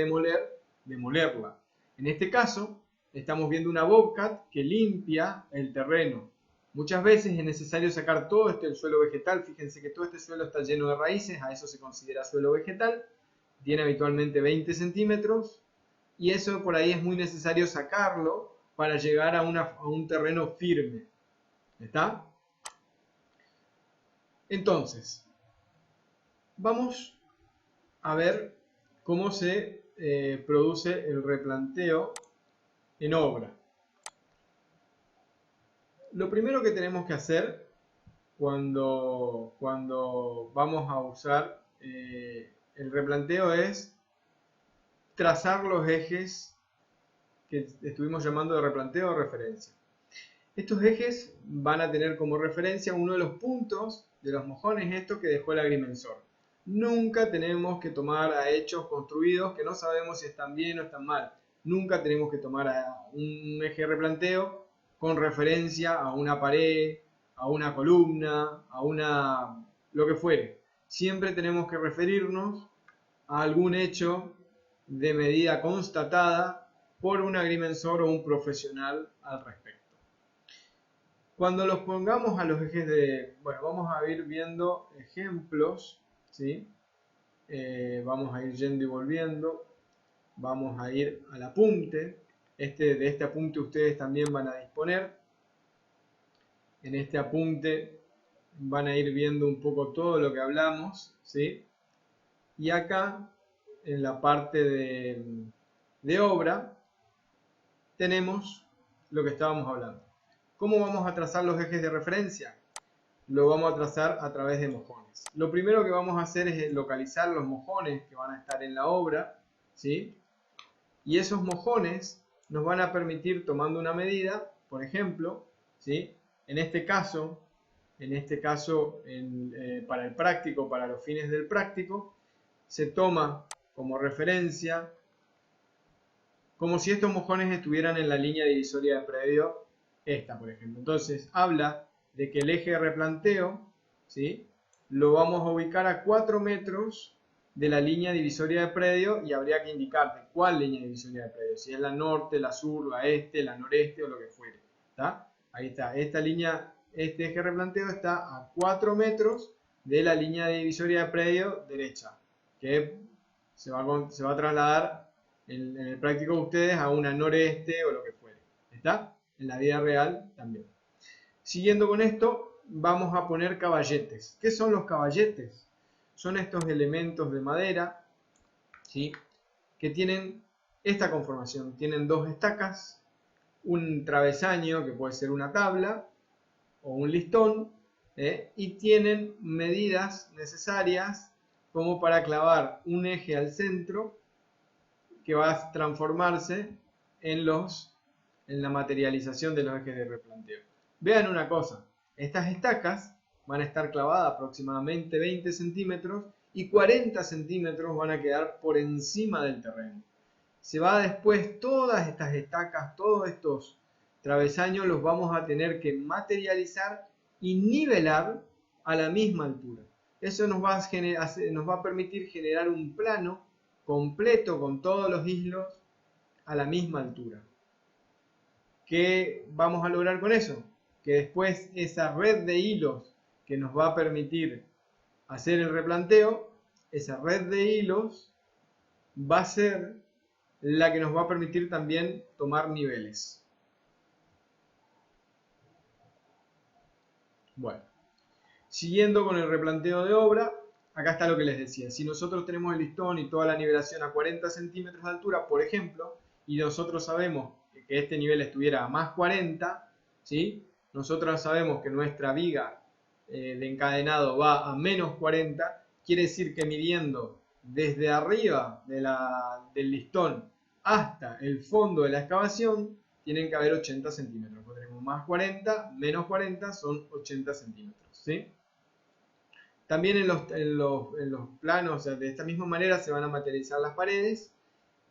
demolerla. En este caso, estamos viendo una Bobcat que limpia el terreno. Muchas veces es necesario sacar todo el suelo vegetal. Fíjense que todo este suelo está lleno de raíces, a eso se considera suelo vegetal. Tiene habitualmente 20 centímetros y eso por ahí es muy necesario sacarlo para llegar a un terreno firme. ¿Está? Entonces, vamos a ver cómo se produce el replanteo en obra. Lo primero que tenemos que hacer cuando vamos a usar el replanteo es trazar los ejes que estuvimos llamando de replanteo o referencia. Estos ejes van a tener como referencia uno de los puntos de los mojones estos que dejó el agrimensor. Nunca tenemos que tomar a hechos construidos que no sabemos si están bien o están mal. Nunca tenemos que tomar a un eje de replanteo con referencia a una pared, a una columna, a lo que fuere. Siempre tenemos que referirnos a algún hecho de medida constatada por un agrimensor o un profesional al respecto. Cuando los pongamos a los ejes vamos a ir viendo ejemplos, ¿sí? Vamos a ir yendo y volviendo, vamos a ir al apunte. De este apunte ustedes también van a disponer. En este apunte van a ir viendo un poco todo lo que hablamos, ¿sí? Y acá, en la parte de obra, tenemos lo que estábamos hablando. ¿Cómo vamos a trazar los ejes de referencia? Lo vamos a trazar a través de mojones. Lo primero que vamos a hacer es localizar los mojones que van a estar en la obra, ¿sí? Y esos mojones nos van a permitir, tomando una medida, por ejemplo, ¿sí? En este caso, para el práctico, para los fines del práctico, se toma como referencia como si estos mojones estuvieran en la línea divisoria de predio, esta por ejemplo. Entonces habla de que el eje de replanteo, ¿sí? Lo vamos a ubicar a 4 metros de la línea divisoria de predio y habría que indicarte cuál línea divisoria de predio, si es la norte, la sur, la este, la noreste o lo que fuere. ¿Está? Ahí está, este eje de replanteo está a 4 metros de la línea divisoria de predio derecha, que se va a trasladar en el práctico de ustedes a una noreste o lo que fuere. ¿Está? En la vida real también. Siguiendo con esto, vamos a poner caballetes. ¿Qué son los caballetes? son estos elementos de madera, ¿sí?, que tienen esta conformación. Tienen dos estacas, un travesaño que puede ser una tabla o un listón, y tienen medidas necesarias como para clavar un eje al centro que va a transformarse en la materialización de los ejes de replanteo. Vean una cosa, estas estacas van a estar clavadas aproximadamente 20 centímetros y 40 centímetros van a quedar por encima del terreno. Se va después, todas estas estacas, todos estos travesaños los vamos a tener que materializar y nivelar a la misma altura. Eso nos va a permitir generar un plano completo con todos los hilos a la misma altura. ¿Qué vamos a lograr con eso? Que después esa red de hilos que nos va a permitir hacer el replanteo, esa red de hilos va a ser la que nos va a permitir también tomar niveles. Bueno, siguiendo con el replanteo de obra, acá está lo que les decía. Si nosotros tenemos el listón y toda la nivelación a 40 centímetros de altura, por ejemplo, y nosotros sabemos que este nivel estuviera a más 40, ¿sí?, nosotros sabemos que nuestra viga de encadenado va a menos 40, quiere decir que midiendo desde arriba del listón hasta el fondo de la excavación, tienen que haber 80 centímetros. Pues tenemos más 40, menos 40 son 80 centímetros, ¿sí? También en los planos, o sea, de esta misma manera se van a materializar las paredes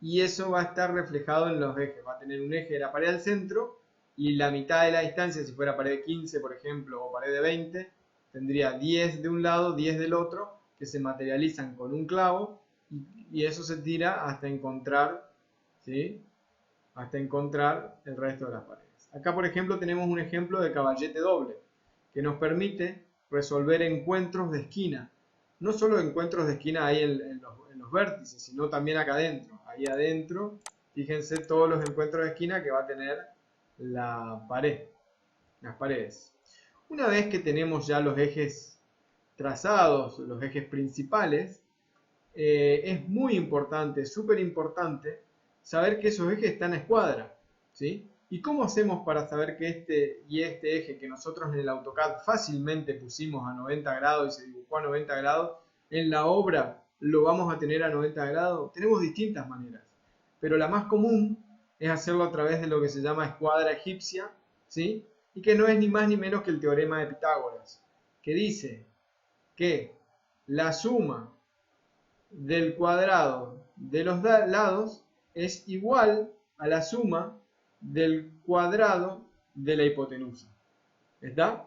y eso va a estar reflejado en los ejes. Va a tener un eje de la pared al centro y la mitad de la distancia, si fuera pared de 15, por ejemplo, o pared de 20, tendría 10 de un lado, 10 del otro, que se materializan con un clavo y eso se tira hasta encontrar, ¿sí?, hasta encontrar el resto de las paredes. Acá, por ejemplo, tenemos un ejemplo de caballete doble que nos permite resolver encuentros de esquina. No solo encuentros de esquina ahí en los vértices, sino también acá adentro. Ahí adentro, fíjense todos los encuentros de esquina que va a tener la pared, las paredes. Una vez que tenemos ya los ejes trazados, los ejes principales, es muy importante, súper importante, saber que esos ejes están a escuadra, ¿sí? ¿Y cómo hacemos para saber que este eje que nosotros en el AutoCAD fácilmente pusimos a 90 grados y se dibujó a 90 grados, en la obra lo vamos a tener a 90 grados? Tenemos distintas maneras, pero la más común es hacerlo a través de lo que se llama escuadra egipcia, ¿sí?, y que no es ni más ni menos que el teorema de Pitágoras, que dice que la suma del cuadrado de los lados es igual a la suma del cuadrado de la hipotenusa. ¿Está?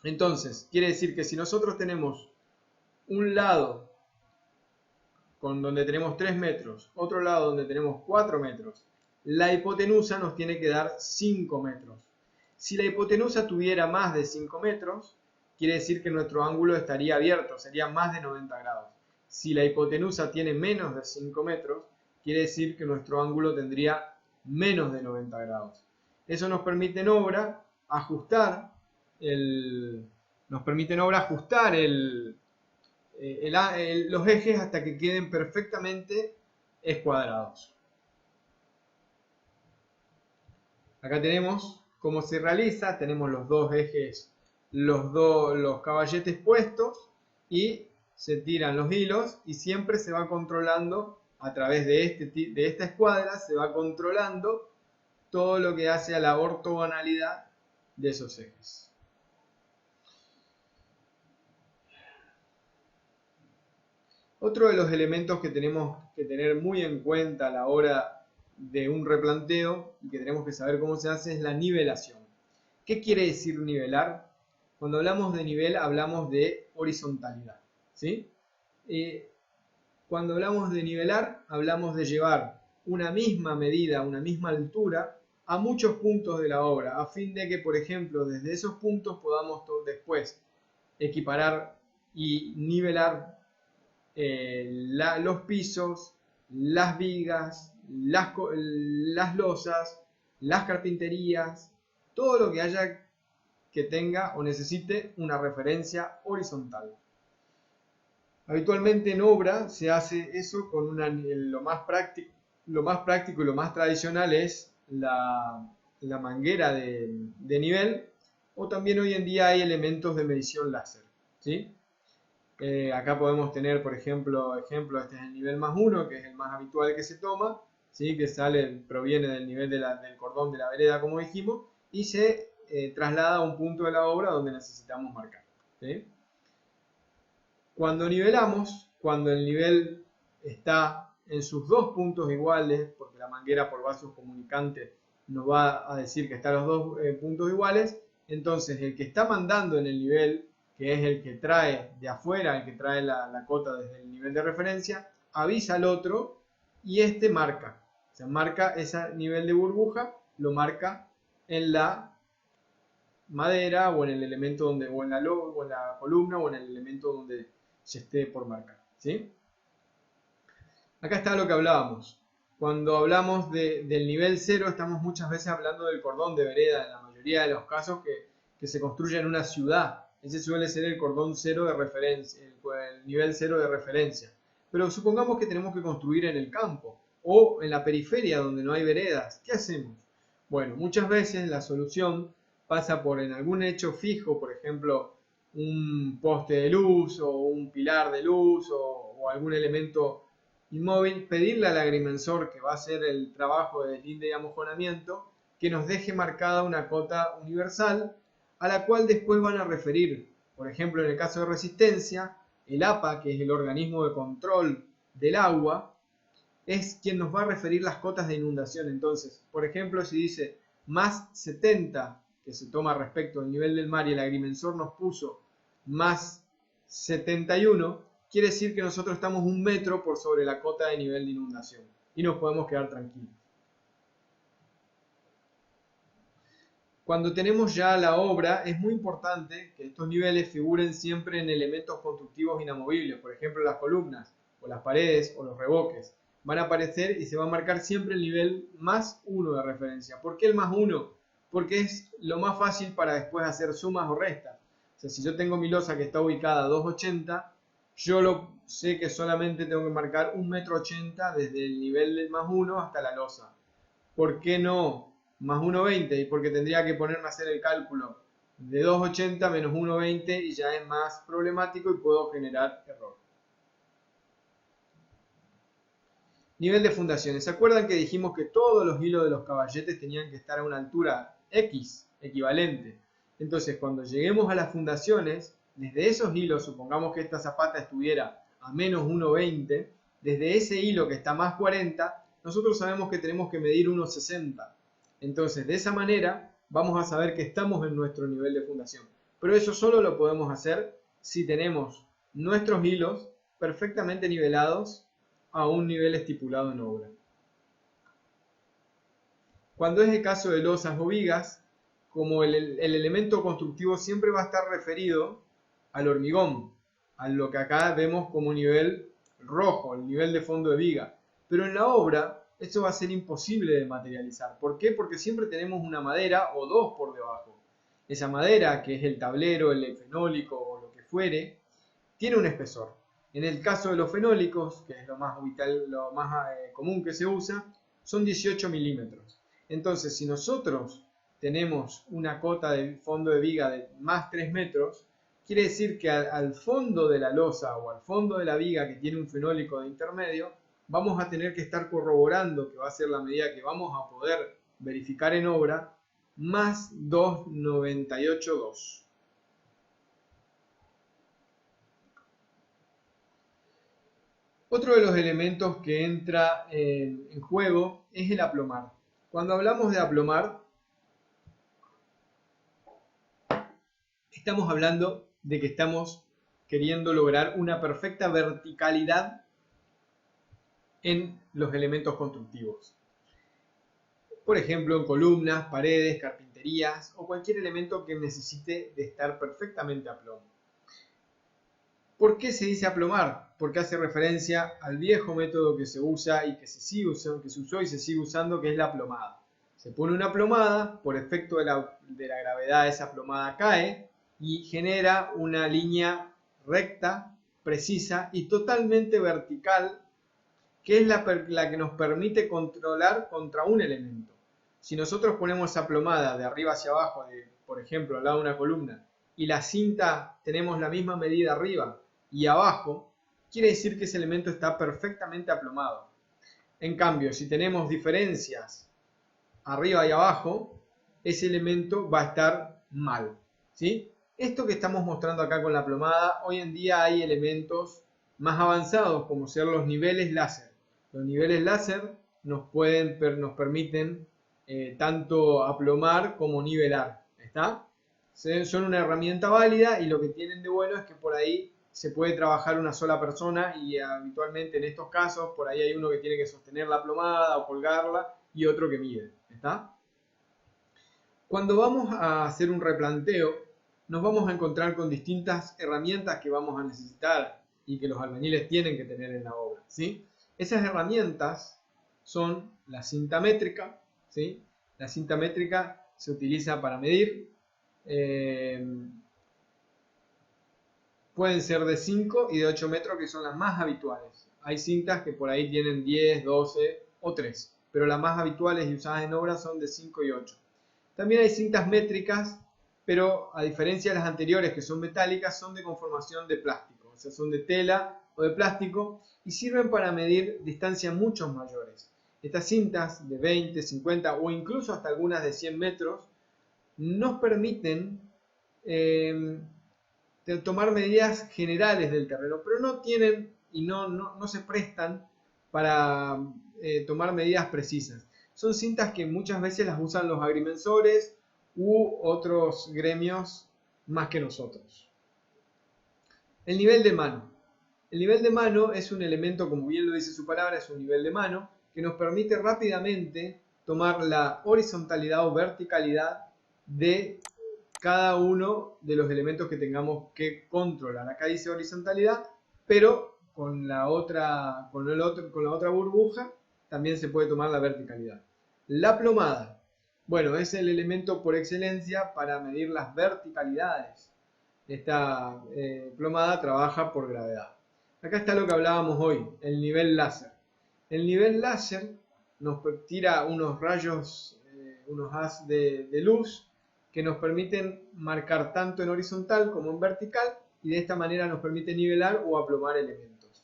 Entonces, quiere decir que si nosotros tenemos un lado donde tenemos 3 metros, otro lado donde tenemos 4 metros, la hipotenusa nos tiene que dar 5 metros. Si la hipotenusa tuviera más de 5 metros, quiere decir que nuestro ángulo estaría abierto, sería más de 90 grados. Si la hipotenusa tiene menos de 5 metros, quiere decir que nuestro ángulo tendría menos de 90 grados. Eso nos permite en obra ajustar los ejes hasta que queden perfectamente escuadrados. Acá tenemos cómo se realiza, tenemos los dos ejes, los caballetes puestos y se tiran los hilos y siempre se va controlando a través de esta escuadra, se va controlando todo lo que hace a la ortogonalidad de esos ejes. Otro de los elementos que tenemos que tener muy en cuenta a la hora de un replanteo y que tenemos que saber cómo se hace es la nivelación. ¿Qué quiere decir nivelar? Cuando hablamos de nivel hablamos de horizontalidad, ¿sí? Cuando hablamos de nivelar hablamos de llevar una misma medida, una misma altura a muchos puntos de la obra, a fin de que, por ejemplo, desde esos puntos podamos después equiparar y nivelar los pisos, las vigas, las losas, las carpinterías, todo lo que haya que tenga o necesite una referencia horizontal. Habitualmente en obra se hace eso con lo más práctico y lo más tradicional es la manguera de nivel, o también hoy en día hay elementos de medición láser, ¿sí? Acá podemos tener, por ejemplo, este es el nivel +1, que es el más habitual que se toma, ¿sí? Que proviene del nivel del cordón de la vereda, como dijimos, y se traslada a un punto de la obra donde necesitamos marcar, ¿sí? Cuando nivelamos, cuando el nivel está en sus dos puntos iguales, porque la manguera por vasos comunicantes nos va a decir que están los dos puntos iguales, entonces el que está mandando en el nivel, que es el que trae de afuera, el que trae la cota desde el nivel de referencia, avisa al otro y este marca. O sea, marca ese nivel de burbuja, lo marca en la madera o en el elemento donde, o en la columna o en el elemento donde se esté por marcar, ¿sí? Acá está lo que hablábamos. Cuando hablamos del nivel 0, estamos muchas veces hablando del cordón de vereda, en la mayoría de los casos que se construye en una ciudad. Ese suele ser el cordón 0 de referencia, el nivel 0 de referencia. Pero supongamos que tenemos que construir en el campo o en la periferia donde no hay veredas. ¿Qué hacemos? Bueno, muchas veces la solución pasa por en algún hecho fijo, por ejemplo, un poste de luz o un pilar de luz o algún elemento inmóvil, pedirle al agrimensor que va a hacer el trabajo de deslinde y amojonamiento que nos deje marcada una cota universal a la cual después van a referir, por ejemplo, en el caso de resistencia, el APA, que es el organismo de control del agua, es quien nos va a referir las cotas de inundación. Entonces, por ejemplo, si dice más 70, que se toma respecto al nivel del mar y el agrimensor nos puso más 71, quiere decir que nosotros estamos 1 metro por sobre la cota de nivel de inundación y nos podemos quedar tranquilos. Cuando tenemos ya la obra, es muy importante que estos niveles figuren siempre en elementos constructivos inamovibles, por ejemplo las columnas, o las paredes, o los revoques. Van a aparecer y se va a marcar siempre el nivel +1 de referencia. ¿Por qué el +1? Porque es lo más fácil para después hacer sumas o restas. O sea, si yo tengo mi losa que está ubicada a 2,80, yo sé que solamente tengo que marcar 1,80 m desde el nivel del +1 hasta la losa. ¿Por qué no más 1,20? Y porque tendría que ponerme a hacer el cálculo de 2,80 menos 1,20 y ya es más problemático y puedo generar error. Nivel de fundaciones. ¿Se acuerdan que dijimos que todos los hilos de los caballetes tenían que estar a una altura X equivalente? Entonces, cuando lleguemos a las fundaciones, desde esos hilos, supongamos que esta zapata estuviera a menos 1,20, desde ese hilo que está más 40, nosotros sabemos que tenemos que medir 1,60. Entonces, de esa manera, vamos a saber que estamos en nuestro nivel de fundación. Pero eso solo lo podemos hacer si tenemos nuestros hilos perfectamente nivelados a un nivel estipulado en obra. Cuando es el caso de losas o vigas, como el elemento constructivo siempre va a estar referido al hormigón, a lo que acá vemos como nivel rojo, el nivel de fondo de viga. Pero en la obra esto va a ser imposible de materializar. ¿Por qué? Porque siempre tenemos una madera o dos por debajo. Esa madera, que es el tablero, el fenólico o lo que fuere, tiene un espesor. En el caso de los fenólicos, que es lo más común que se usa, son 18 milímetros. Entonces, si nosotros tenemos una cota de fondo de viga de más 3 metros, quiere decir que al fondo de la losa o al fondo de la viga que tiene un fenólico de intermedio, vamos a tener que estar corroborando, que va a ser la medida que vamos a poder verificar en obra, más 2,98,2. Otro de los elementos que entra en juego es el aplomar. Cuando hablamos de aplomar, estamos hablando de que estamos queriendo lograr una perfecta verticalidad en los elementos constructivos. Por ejemplo, en columnas, paredes, carpinterías o cualquier elemento que necesite de estar perfectamente a plomo. ¿Por qué se dice aplomar? Porque hace referencia al viejo método que se usa y que se usó y se sigue usando, que es la plomada. Se pone una plomada, por efecto de la gravedad esa plomada cae y genera una línea recta precisa y totalmente vertical, que es la que nos permite controlar contra un elemento. Si nosotros ponemos esa plomada de arriba hacia abajo, por ejemplo, al lado de una columna, y la cinta tenemos la misma medida arriba y abajo, quiere decir que ese elemento está perfectamente aplomado. En cambio, si tenemos diferencias arriba y abajo, ese elemento va a estar mal, ¿sí? Esto que estamos mostrando acá con la plomada, hoy en día hay elementos más avanzados como ser los niveles láser. Los niveles láser nos permiten tanto aplomar como nivelar, ¿está? Son una herramienta válida y lo que tienen de bueno es que por ahí se puede trabajar una sola persona y habitualmente en estos casos por ahí hay uno que tiene que sostener la plomada o colgarla y otro que mide, ¿está? Cuando vamos a hacer un replanteo, nos vamos a encontrar con distintas herramientas que vamos a necesitar y que los albañiles tienen que tener en la obra, ¿sí? Esas herramientas son la cinta métrica, ¿sí? La cinta métrica se utiliza para medir, pueden ser de 5 y de 8 metros, que son las más habituales. Hay cintas que por ahí tienen 10, 12 o 3, pero las más habituales y usadas en obra son de 5 y 8. También hay cintas métricas, pero a diferencia de las anteriores que son metálicas, son de conformación de plástico, o sea, son de tela o de plástico y sirven para medir distancias mucho mayores. Estas cintas de 20, 50 o incluso hasta algunas de 100 metros nos permiten tomar medidas generales del terreno, pero no tienen y no se prestan para tomar medidas precisas. Son cintas que muchas veces las usan los agrimensores u otros gremios más que nosotros. El nivel de mano. El nivel de mano es un elemento, como bien lo dice su palabra, es un nivel de mano que nos permite rápidamente tomar la horizontalidad o verticalidad de cada uno de los elementos que tengamos que controlar. Acá dice horizontalidad, pero con la otra burbuja también se puede tomar la verticalidad. La plomada. Bueno, es el elemento por excelencia para medir las verticalidades. Esta plomada trabaja por gravedad. Acá está lo que hablábamos hoy, el nivel láser. El nivel láser nos tira unos rayos, unos haz de luz que nos permiten marcar tanto en horizontal como en vertical y de esta manera nos permite nivelar o aplomar elementos.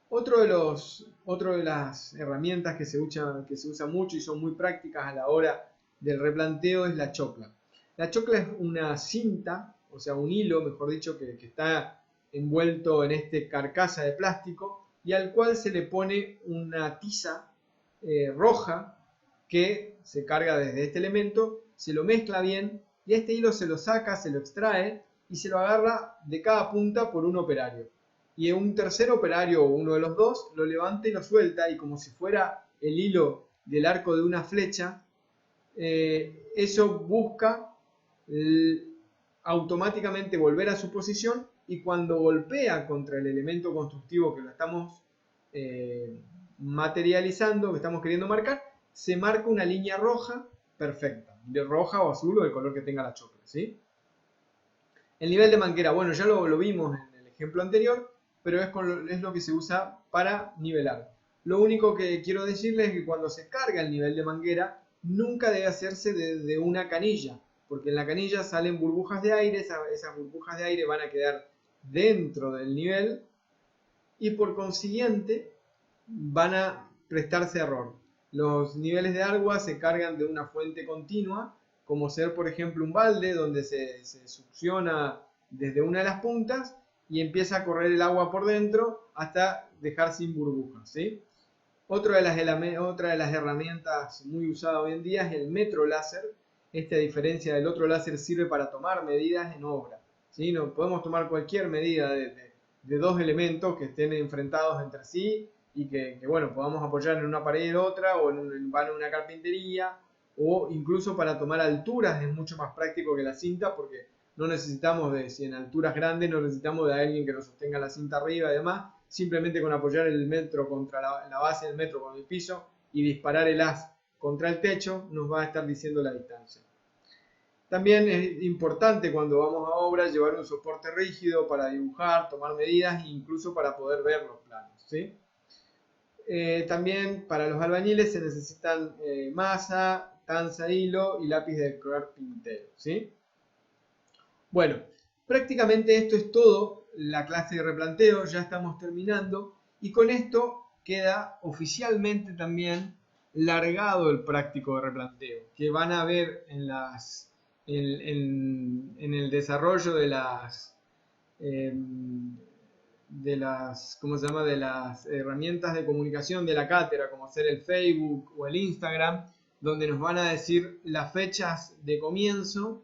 Otra de las herramientas que se usa mucho y son muy prácticas a la hora del replanteo es la chocla. La chocla es una cinta, o sea un hilo, mejor dicho, que está envuelto en esta carcasa de plástico y al cual se le pone una tiza roja que se carga desde este elemento, se lo mezcla bien y este hilo se lo saca, se lo extrae y se lo agarra de cada punta por un operario. Y un tercer operario o uno de los dos lo levanta y lo suelta y como si fuera el hilo del arco de una flecha, eso busca automáticamente volver a su posición y cuando golpea contra el elemento constructivo que lo estamos materializando, que estamos queriendo marcar, se marca una línea roja perfecta, de roja o azul o el color que tenga la chocla, ¿sí? El nivel de manguera, bueno, ya lo vimos en el ejemplo anterior, pero es lo que se usa para nivelar. Lo único que quiero decirles es que cuando se carga el nivel de manguera, nunca debe hacerse desde una canilla, porque en la canilla salen burbujas de aire, esas burbujas de aire van a quedar dentro del nivel y por consiguiente van a prestarse error. Los niveles de agua se cargan de una fuente continua, como ser por ejemplo un balde donde se succiona desde una de las puntas y empieza a correr el agua por dentro hasta dejar sin burbujas, ¿sí? Otra de las herramientas muy usadas hoy en día es el metro láser. Este, a diferencia del otro láser, sirve para tomar medidas en obra, ¿sí? No podemos tomar cualquier medida de dos elementos que estén enfrentados entre sí y que bueno, podamos apoyar en una pared o otra o en una carpintería o incluso para tomar alturas es mucho más práctico que la cinta porque no necesitamos si en alturas grandes no necesitamos de alguien que nos sostenga la cinta arriba y demás, simplemente con apoyar el metro contra la base del metro con el piso y disparar el haz contra el techo nos va a estar diciendo la distancia. También es importante cuando vamos a obra llevar un soporte rígido para dibujar, tomar medidas e incluso para poder ver los planos, ¿sí? También para los albañiles se necesitan masa, tanza, hilo y lápiz de carpintero, ¿sí? Bueno, prácticamente esto es todo la clase de replanteo, ya estamos terminando y con esto queda oficialmente también largado el práctico de replanteo, que van a ver en el desarrollo eh, ¿cómo se llama? De las herramientas de comunicación de la cátedra, como ser el Facebook o el Instagram, donde nos van a decir las fechas de comienzo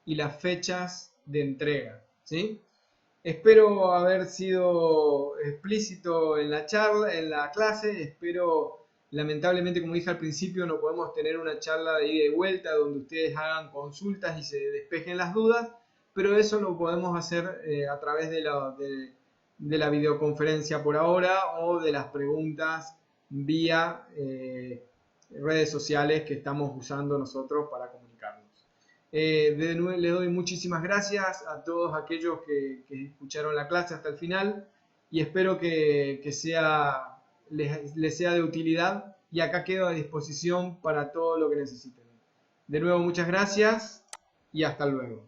y las fechas de entrega, ¿sí? Espero haber sido explícito en la charla, en la clase. Espero, lamentablemente, como dije al principio, no podemos tener una charla de ida y vuelta donde ustedes hagan consultas y se despejen las dudas, pero eso lo podemos hacer a través de la videoconferencia por ahora o de las preguntas vía redes sociales que estamos usando nosotros para comunicarnos. De nuevo le doy muchísimas gracias a todos aquellos que escucharon la clase hasta el final y espero que les sea de utilidad y acá quedo a disposición para todo lo que necesiten. De nuevo muchas gracias y hasta luego.